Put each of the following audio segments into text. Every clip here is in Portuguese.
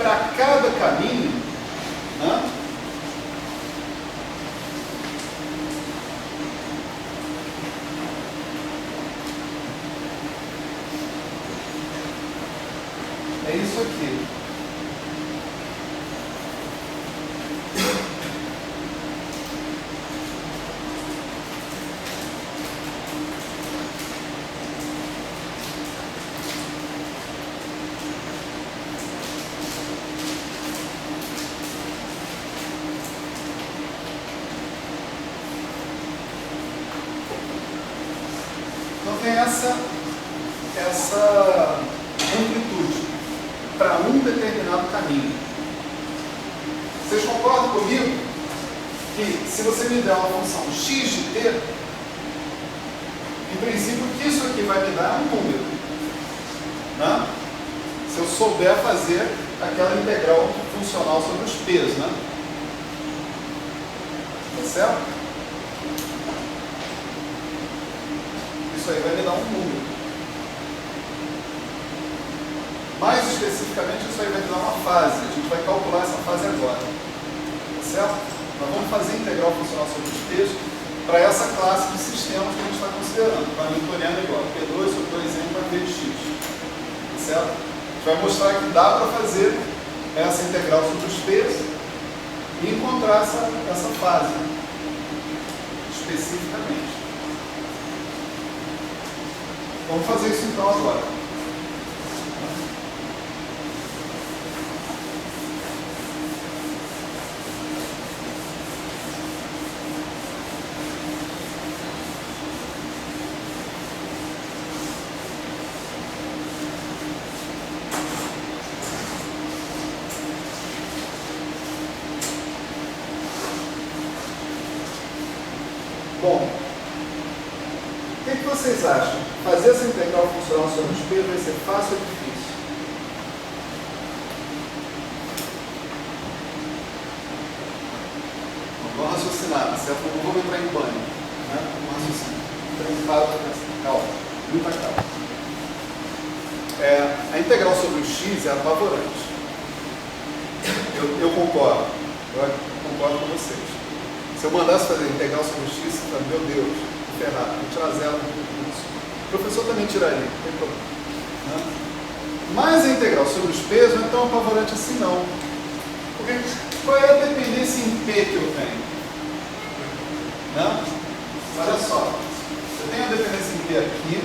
para cada caminho, né? É isso aqui. Então tem essa amplitude para um determinado caminho. Vocês concordam comigo que se você me der uma função x de t, em princípio o que isso aqui vai me dar é um número, né? Se eu souber fazer aquela integral funcional sobre os p's, né? Tá certo? Isso aí vai me dar um número. Mais especificamente, isso aí vai me dar uma fase. A gente vai calcular essa fase agora. Tá certo? Nós vamos fazer integral funcional sobre os p's para essa classe de sistemas que a gente está considerando. Para newtoniano é igual a P2 sobre 2m para V de x. Tá certo? A gente vai mostrar que dá para fazer essa integral sobre os p's e encontrar essa fase especificamente. Vamos fazer isso então agora. Bom, o que vocês acham? Fazer essa integral funcional sobre os p's vai ser fácil ou difícil? Vamos raciocinar, certo? Não vamos entrar em pânico, né? Vamos raciocinar. Calma, muita calma. A integral sobre o x é apavorante. Eu concordo. Eu concordo com vocês. Se eu mandasse fazer integral sobre o x, você fala, meu Deus, vou ferrar, vou tirar zero no curso. O professor também tiraria, não tem problema. Né? Mas a integral sobre os p's não é tão apavorante assim não. Porque qual é a dependência em p que eu tenho? Né? Olha só, eu tenho a dependência em p aqui,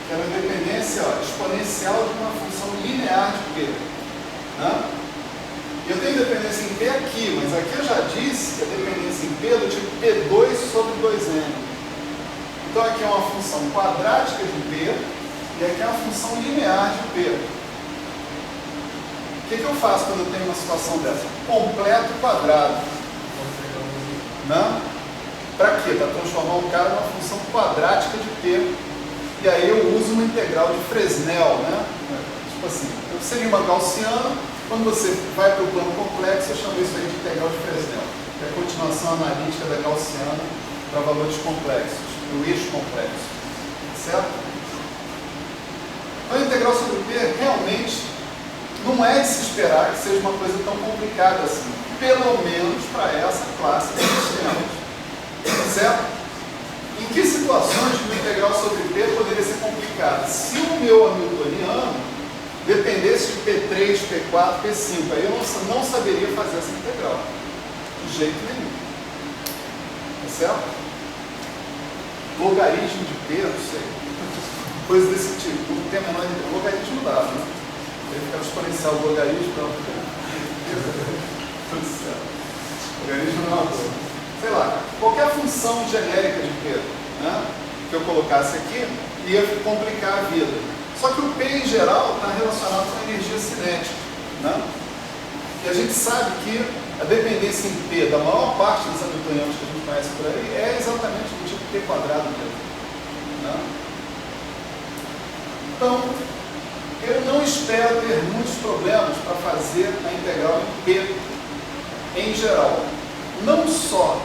que é uma dependência exponencial de uma função linear de p. Né? Eu tenho dependência em P aqui, mas aqui eu já disse que a dependência em P é do tipo P2 sobre 2n. Então aqui é uma função quadrática de P e aqui é uma função linear de P. O que eu faço quando eu tenho uma situação dessa? Completo quadrado. Né? Para quê? Para transformar o cara numa função quadrática de P. E aí eu uso uma integral de Fresnel. Né? Tipo assim, seria uma gaussiana. Quando você vai para o plano complexo, eu chamo isso aí de integral de Fresnel, que é a continuação analítica da gaussiana para valores complexos, para o eixo complexo. Certo? Então, a integral sobre P realmente não é de se esperar que seja uma coisa tão complicada assim, pelo menos para essa classe de sistemas. Certo? Em que situações uma integral sobre P poderia ser complicada? Se o meu hamiltoniano dependesse de P3, P4, P5, aí eu não saberia fazer essa integral. De jeito nenhum. Tá certo? Logaritmo de P, não sei. Coisa desse tipo. Não tem a menor ideia. Logaritmo dá, né? Ele fica exponencial do logaritmo, não. Tudo certo. Logaritmo não é uma coisa. Sei lá, qualquer função genérica de P, né, que eu colocasse aqui, ia complicar a vida. Só que o P em geral está relacionado com a energia cinética. Né? E a gente sabe que a dependência em P da maior parte dos hamiltonianos que a gente conhece por aí é exatamente do tipo P quadrado mesmo. Né? Então, eu não espero ter muitos problemas para fazer a integral em P em geral. Não só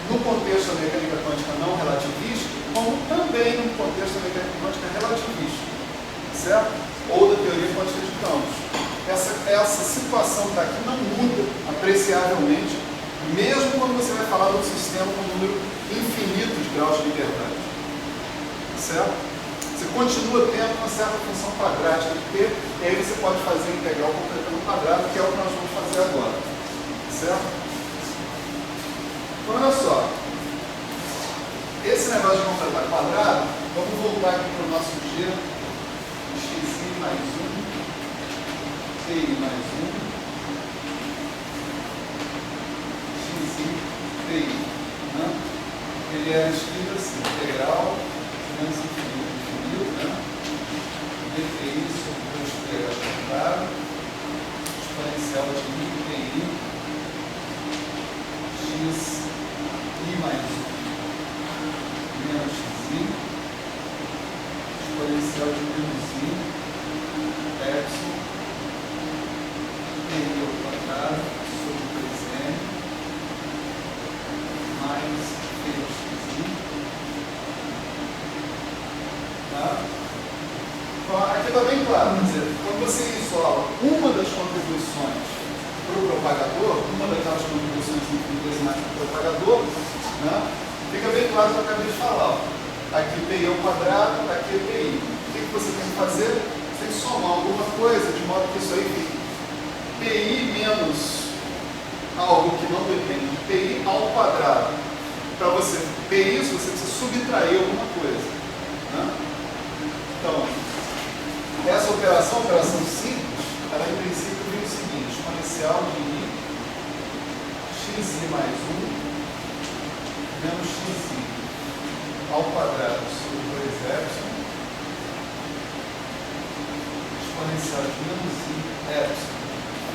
no contexto da mecânica quântica não relativista, como também no contexto da mecânica quântica relativista. Certo? Ou da teoria quântica de essa situação que está aqui não muda apreciavelmente, mesmo quando você vai falar de um sistema com um número infinito de graus de liberdade. Certo? Você continua tendo uma certa função quadrática de P, e aí você pode fazer a integral completando o quadrado, que é o que nós vamos fazer agora. Certo? Então, olha só. Esse negócio de completar quadrado, vamos voltar aqui para o nosso dia. Xi mais 1, Pi mais 1, Xi, Pi. Né? Ele é escrito assim, integral menos infinito, né? dpi sobre 2π ao quadrado, exponencial de pi, x i mais 1 menos x, exponencial de menos i, epsilon, pi ao quadrado sobre 2n, mais px. Tá? Então, aqui está bem claro, quer dizer, quando você isola uma das contribuições para o propagador, uma daquelas contribuições infinitesimais para o propagador, né? Fica bem claro o que eu acabei de falar. Ó. Aqui pi ao quadrado, aqui é pi. O que você tem que fazer? Você tem que somar alguma coisa de modo que isso aí fique pi menos algo que não depende de pi ao quadrado. Para você ter isso, você precisa subtrair alguma coisa. Né? Então, essa operação simples, ela em princípio vem o seguinte: exponencial de i, xi mais 1 menos xi ao quadrado sobre 2 epsilon, exponencial de menos i epsilon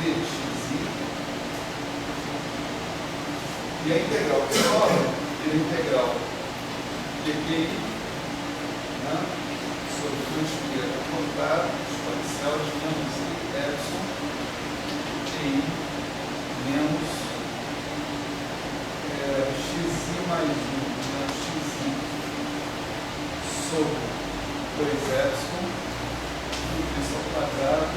de xi, e a integral que sobra é a integral de pi, né, sobre 2π ao quadrado, exponencial de menos i epsilon de i menos xi mais 1 menos xi sobre 2 epsilon, tudo isso ao quadrado,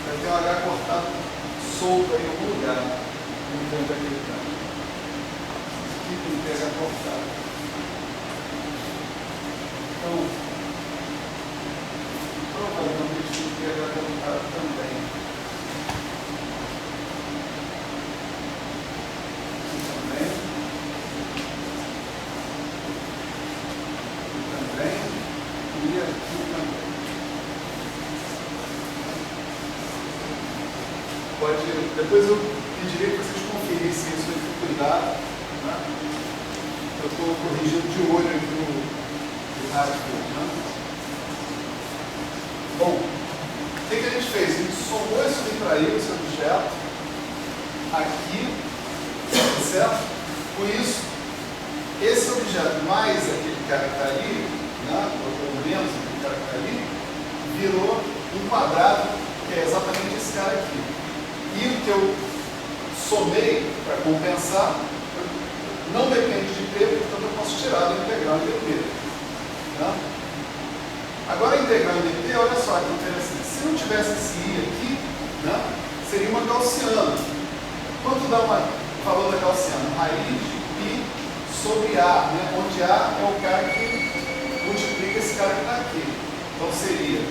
vai ter um H cortado solto aí em algum lugar, não tem onde é que ele está. Aqui tem que ter H cortado. Então, provavelmente tem que ter H cortado também. Depois eu pediria que vocês conferissem isso aí com cuidado. Né? Eu estou corrigindo de olho aqui no rádio. Né? Bom, o que a gente fez? A gente somou e subtraiu esse objeto aqui, certo? Com isso, esse objeto mais aquele cara que está ali, né? Ou pelo menos aquele cara que está ali, virou um quadrado, que é exatamente esse cara aqui. E o que eu somei para compensar não depende de P, portanto eu posso tirar da integral em dp. Tá? Agora a integral em dp, olha só que interessante. Se não tivesse esse i aqui, né, seria uma gaussiana. Quanto dá o valor da gaussiana? Raiz de π sobre a, né, onde a é o cara que multiplica esse cara que está aqui. Então seria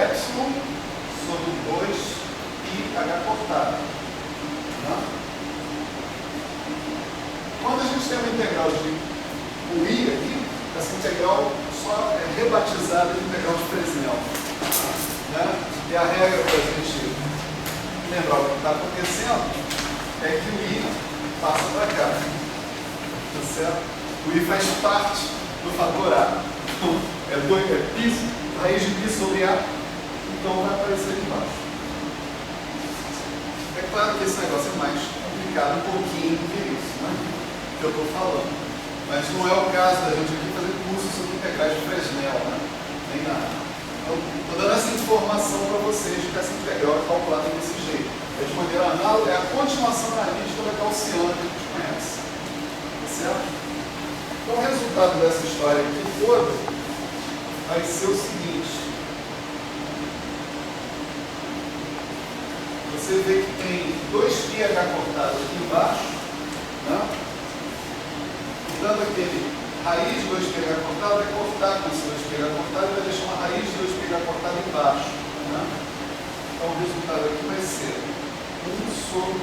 epsilon sobre 2 H cortado. Né? Quando a gente tem uma integral de o i aqui, essa integral só é rebatizada de integral de Fresnel. Né? E a regra para a gente lembrar o que está acontecendo é que o i passa para cá. Tá certo? O i faz parte do fator a. Então, é π, raiz de π sobre a, então vai aparecer aqui embaixo. É claro que esse negócio é mais complicado um pouquinho do que isso, né? Que eu estou falando. Mas não é o caso da gente aqui fazer curso sobre integrais de Fresnel, né? Nem nada. Então, estou dando essa informação para vocês de que essa integral é calculada desse jeito. É de maneira análoga, é a continuação analítica da gaussiana que a gente conhece. Tá certo? Então, o resultado dessa história aqui toda vai ser o seguinte. Você vê que tem 2πh cortado aqui embaixo, né? Dando aquele raiz de 2πh cortado, vai cortar com esse 2πh cortado e vai deixar uma raiz de 2πh cortado embaixo, né? Então o resultado aqui vai ser 1 sobre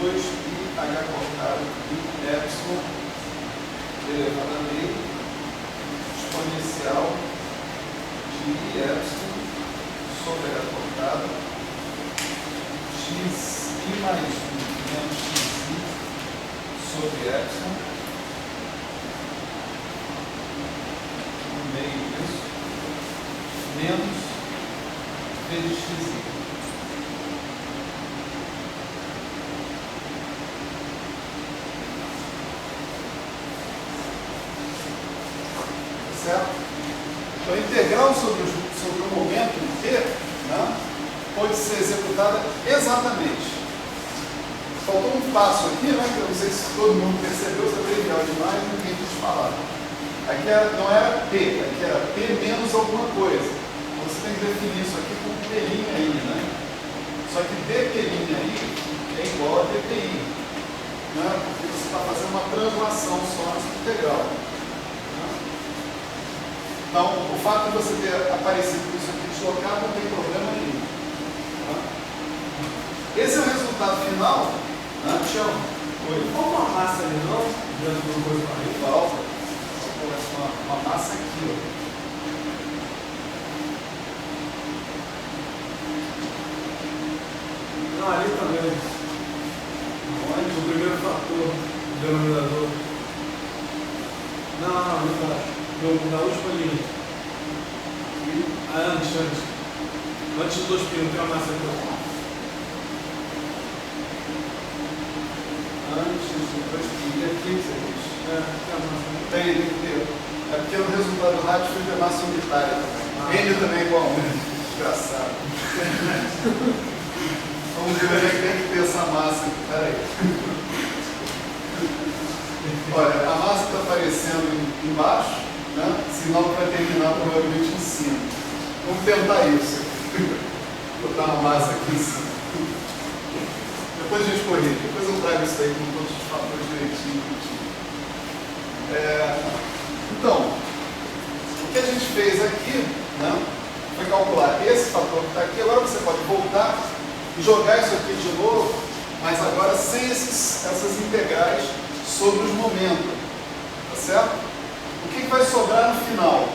2πh cortado em epsilon elevado a meio exponencial de I epsilon sobre h cortado x I mais 1 menos xi sobre epsilon no meio disso menos v de xi. Certo? Então, a integral sobre o momento em t, né, pode ser executada exatamente. Faltou um passo aqui, né, que eu não sei se todo mundo percebeu, se é trivial demais, ninguém quis falar. Aqui não era p, aqui era p menos alguma coisa. Então, você tem que definir isso aqui com p' aí, né? Só que dp' aí é igual a dpi, né, porque você está fazendo uma translação só nessa integral. Então, o fato de você ter aparecido com isso aqui deslocado não tem problema nenhum. Tá? Esse é o resultado final. Né? Chama. Oi. Falta uma massa ali, não? Dentro do coisa para aí. Falta. Uma massa aqui. Ó. Não, ali também. Onde? O primeiro fator, o denominador. Não, ali embaixo. Na última linha. Antes. Antes dos 2 pinos, tem uma massa aqui. Antes dos 2 pinos, aqui você diz. Tem uma massa. Tem que ter. É porque o resultado do rádio foi de massa unitária também. N também é igual a 1. Desgraçado. Vamos ver onde é que tem que ter essa massa aqui. Peraí. Olha, a massa está aparecendo embaixo. Né? Sinal que vai terminar provavelmente em cima. Vamos tentar isso. Botar uma massa aqui em cima. Depois a gente corrige. Depois eu trago isso aí com todos os fatores direitinho. Então, o que a gente fez aqui, né, foi calcular esse fator que está aqui. Agora você pode voltar e jogar isso aqui de novo, mas agora sem essas integrais sobre os momentos. Tá certo? O que vai sobrar no final?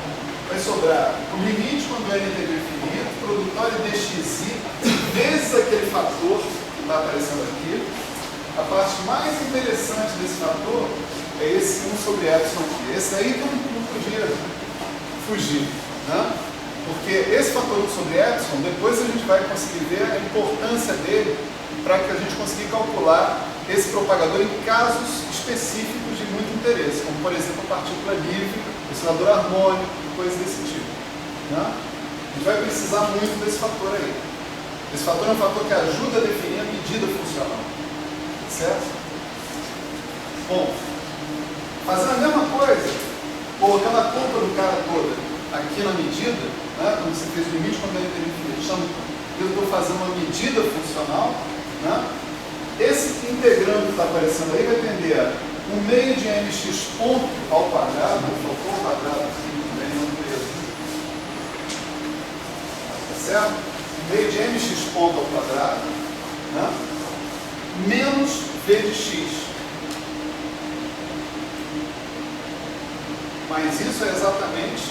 Vai sobrar o limite quando n tende a infinito, produtório dxi, vezes aquele fator que está aparecendo aqui. A parte mais interessante desse fator é esse 1 sobre epsilon aqui. Esse daí que não podia fugir, né? Porque esse fator 1 sobre epsilon, depois a gente vai conseguir ver a importância dele para que a gente consiga calcular esse propagador em casos específicos de muito interesse, como por exemplo a partícula livre, oscilador harmônico, coisas desse tipo. Né? A gente vai precisar muito desse fator aí. Esse fator é um fator que ajuda a definir a medida funcional. Certo? Bom, fazendo a mesma coisa, colocando a culpa do cara toda aqui na medida, né? Quando você fez o limite quando ele tem infinito, eu estou fazendo uma medida funcional, né? Esse integrando que está aparecendo aí vai tender a 1 meio de mx ponto ao quadrado, faltou o quadrado aqui também, não preso. Tá certo? 1 meio de mx ponto ao quadrado, né? Menos v de x. Mas isso é exatamente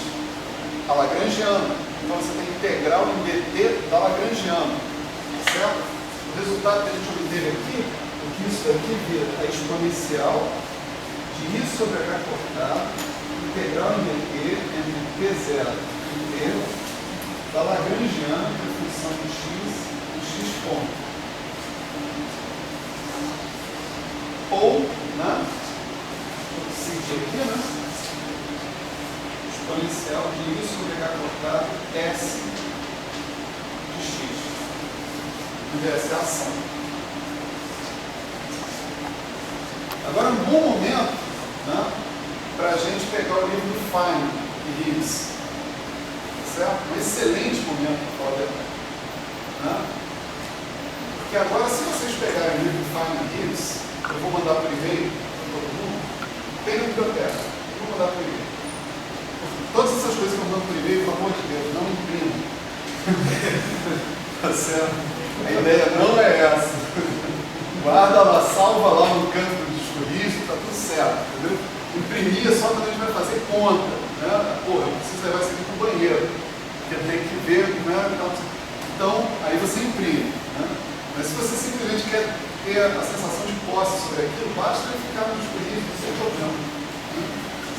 a lagrangiana. Então você tem integral em dt da lagrangiana. Certo? O resultado que a gente obteve aqui, é que isso daqui vira a exponencial de I sobre H cortado, integral em dt, entre P0 e T, da lagrangiana, que é a função de x e x ponto. Ou, né, vou seguir aqui, né, exponencial de I sobre H cortado, S de x. Essa é a ação. Agora, um bom momento, né, para a gente pegar o livro do Feynman e Gibbs. certo? Um excelente momento para falar a verdade. Né? Porque agora, se vocês pegarem o livro Final Hits, eu vou mandar por e-mail para todo mundo, tem na biblioteca, eu vou mandar por e-mail. Todas essas coisas que eu mando por e-mail, pelo amor de Deus, não imprimam. Tá certo? A ideia não é essa. Guarda lá, salva lá no canto do disco rígido, tá tudo certo, entendeu? Imprimir é só quando a gente vai fazer conta, né? Pô, eu preciso levar isso aqui para o banheiro, porque tem que ver, né? Então, aí você imprime, né? Mas se você simplesmente quer ter a sensação de posse sobre aquilo, basta ficar no disco rígido sem problema. Né?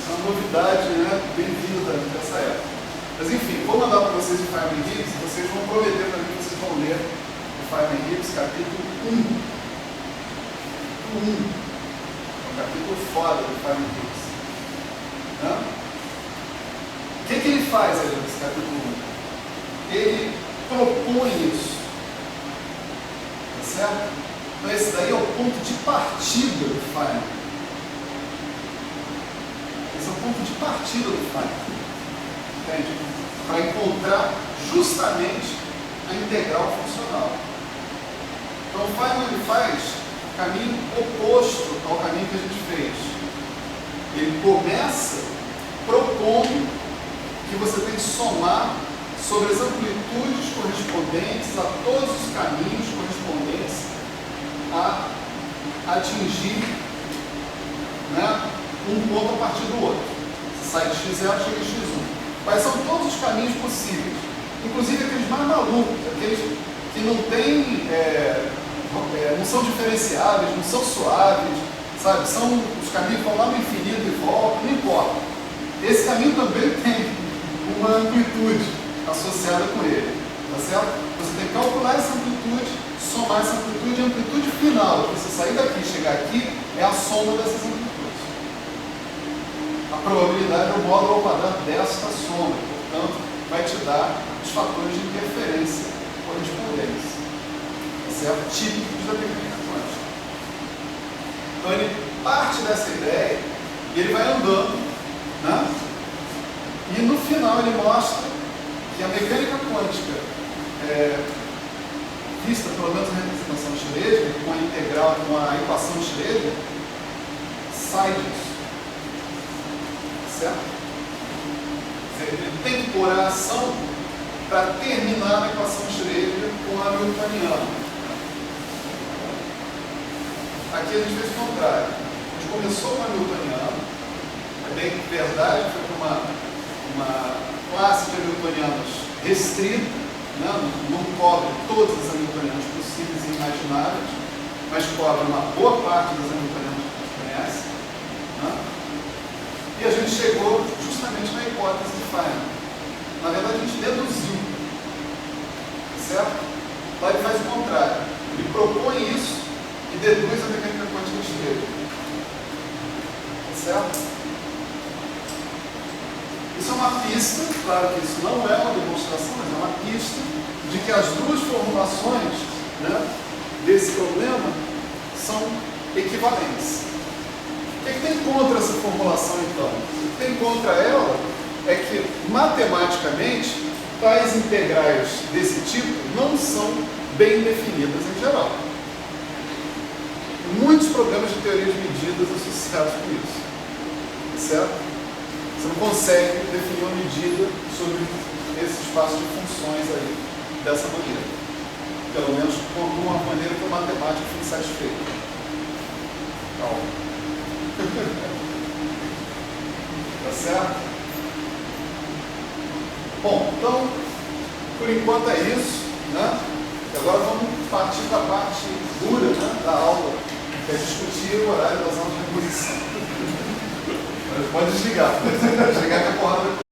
Isso é uma novidade, né? Bem-vinda nessa época. Mas enfim, vou mandar para vocês o Final Hits, vocês vão prometer para mim que vocês vão ler o Final Hits, capítulo 1. É um capítulo foda do Final Hits. Né? O que ele faz aí nesse capítulo 1? Ele propõe isso. Tá certo? Então esse daí é o ponto de partida do Final. Esse é o ponto de partida do Final. Entende? Para encontrar justamente a integral funcional. Então o Final ele faz caminho oposto ao caminho que a gente fez. Ele começa propondo que você tem que somar sobre as amplitudes correspondentes a todos os caminhos correspondentes a atingir, né, um ponto a partir do outro. Você sai de x0, chega em x1. Quais são todos os caminhos possíveis? Inclusive aqueles mais malucos, aqueles que não têm... não são diferenciáveis, não são suaves, sabe? São os caminhos que vão lá no infinito e voltam, não importa. Esse caminho também tem uma amplitude associada com ele, tá certo? Você tem que calcular essa amplitude, somar essa amplitude e a amplitude final, que você sair daqui e chegar aqui, é a soma dessas amplitudes. A probabilidade é o módulo ao quadrado desta soma, portanto, vai te dar os fatores de interferência correspondentes. Certo? Típicos da mecânica quântica. Então ele parte dessa ideia e ele vai andando, né? E no final ele mostra que a mecânica quântica, vista pelo menos na representação de Schrödinger, com a integral, com a equação de Schrödinger, sai disso. Certo? Ele tem que pôr a ação para terminar a equação de Schrödinger com a hamiltoniana. Aqui a gente fez o contrário. A gente começou com a hamiltoniana, é bem verdade, foi para uma classe de hamiltonianos restrita, né? Não cobre todas as hamiltonianas possíveis e imagináveis, mas cobre uma boa parte das hamiltonianas que a gente conhece. Né? E a gente chegou justamente na hipótese de Feynman. Na verdade, a gente deduziu. Certo? Lá ele faz o contrário. Ele propõe isso e deduz a mecânica quântica de Schrödinger. Certo? Isso é uma pista, claro que isso não é uma demonstração, mas é uma pista de que as duas formulações, né, desse problema são equivalentes. O que tem contra essa formulação, então? O que tem contra ela é que, matematicamente, tais integrais desse tipo não são bem definidas em geral. Muitos problemas de teoria de medidas associados com isso. Certo? Você não consegue definir uma medida sobre esse espaço de funções aí dessa maneira. Pelo menos de uma maneira que o matemático fique satisfeito. Calma. Tá certo? Bom, então, por enquanto é isso, né? E agora vamos partir da parte dura, né, da aula, que é discutir o horário das aulas de reposição. Pode desligar, desligar que a porrada